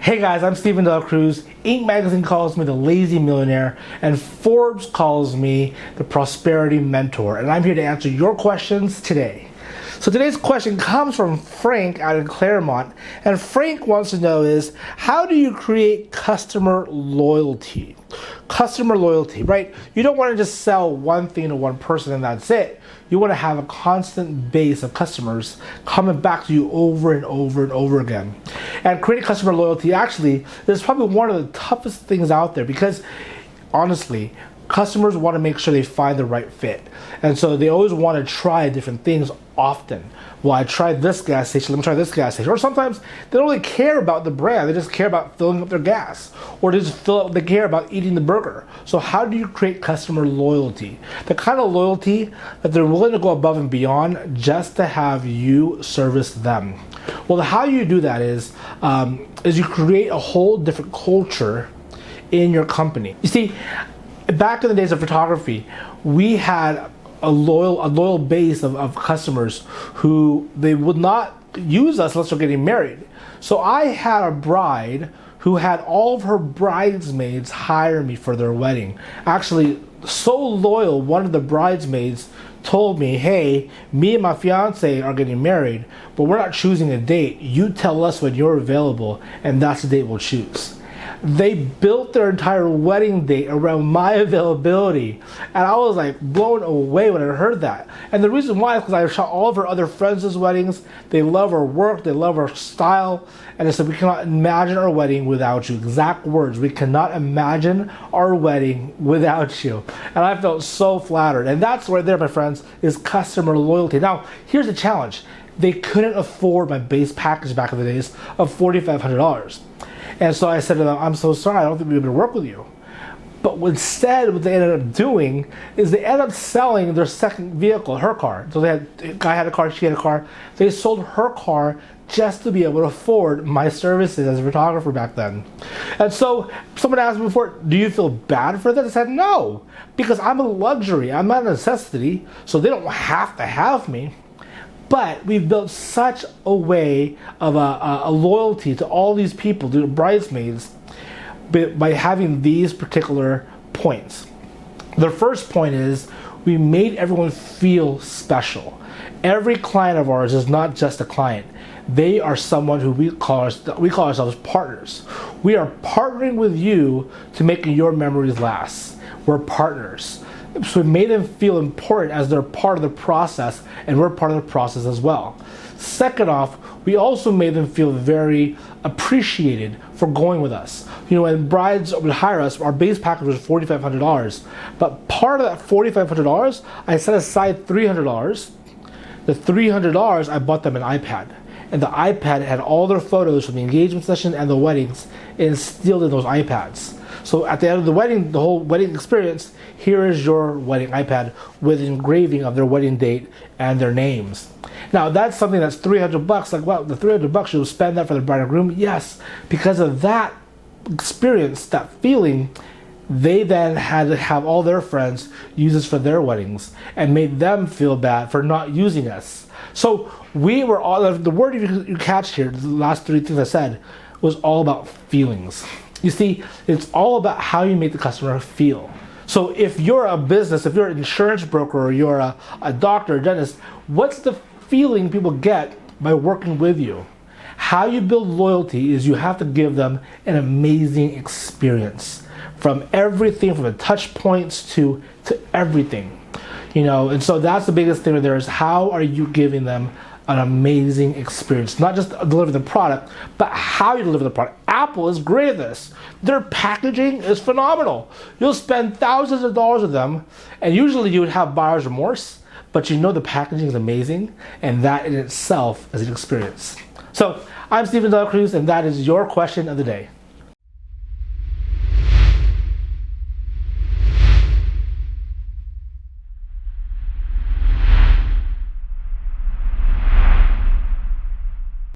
Hey guys, I'm Dela Cruz. Inc. magazine calls me the lazy millionaire, and Forbes calls me the prosperity mentor. And I'm here to answer your questions today. So today's question comes from Frank out in Claremont, and Frank wants to know is, how do you create customer loyalty? Customer loyalty, right? You don't want to just sell one thing to one person and that's it. You want to have a constant base of customers coming back to you over and over and over again. And creating customer loyalty actually is probably one of the toughest things out there, because honestly, customers want to make sure they find the right fit. And so they always want to try different things often. Well, I tried this gas station, let me try this gas station. Or sometimes they don't really care about the brand, they just care about filling up their gas. Or they care about eating the burger. So how do you create customer loyalty? The kind of loyalty that they're willing to go above and beyond just to have you service them. Well, how you do that is you create a whole different culture in your company. You see, back in the days of photography, we had a loyal base of customers who they would not use us unless they're getting married. So I had a bride who had all of her bridesmaids hire me for their wedding. Actually, so loyal, one of the bridesmaids told me, hey, me and my fiance are getting married, but we're not choosing a date. You tell us when you're available, and that's the date we'll choose. They built their entire wedding date around my availability, and I was like blown away when I heard that. And the reason why is because I shot all of her other friends' weddings. They love her work, they love her style, and I said, we cannot imagine our wedding without you. Exact words, we cannot imagine our wedding without you. And I felt so flattered. And that's right there, my friends, is customer loyalty. Now, here's the challenge. They couldn't afford my base package back in the days of $4,500. And so I said to them, I'm so sorry, I don't think we'll be able to work with you. But instead, what they ended up doing is they ended up selling their second vehicle, her car. So a guy had a car, she had a car. They sold her car just to be able to afford my services as a photographer back then. And so someone asked me before, do you feel bad for that? I said, no, because I'm a luxury, I'm not a necessity, so they don't have to have me. But we've built such a way of a loyalty to all these people, the bridesmaids, by having these particular points. The first point is we made everyone feel special. Every client of ours is not just a client. They are someone who we call ourselves partners. We are partnering with you to make your memories last. We're partners. So we made them feel important as they're part of the process, and we're part of the process as well. Second off, we also made them feel very appreciated for going with us. You know, when brides would hire us, our base package was $4,500. But part of that $4,500, I set aside $300. The $300, I bought them an iPad. And the iPad had all their photos from the engagement session and the weddings instilled in those iPads. So at the end of the wedding, the whole wedding experience, here is your wedding iPad with engraving of their wedding date and their names. Now that's something that's $300. Like, well, the $300, you'll spend that for the bride and groom? Yes, because of that experience, that feeling, they then had to have all their friends use this for their weddings and made them feel bad for not using us. So we were all, the word you catch here, the last three things I said, was all about feelings. You see, it's all about how you make the customer feel. So if you're a business, if you're an insurance broker, or you're a doctor, a dentist, what's the feeling people get by working with you? How you build loyalty is you have to give them an amazing experience. From everything, from the touch points to everything. You know, and so that's the biggest thing there is, how are you giving them an amazing experience? Not just deliver the product, but how you deliver the product. Apple is great at this. Their packaging is phenomenal. You'll spend thousands of dollars with them, and usually you would have buyer's remorse, but you know the packaging is amazing, and that in itself is an experience. So I'm Dela Cruz, and that is your question of the day.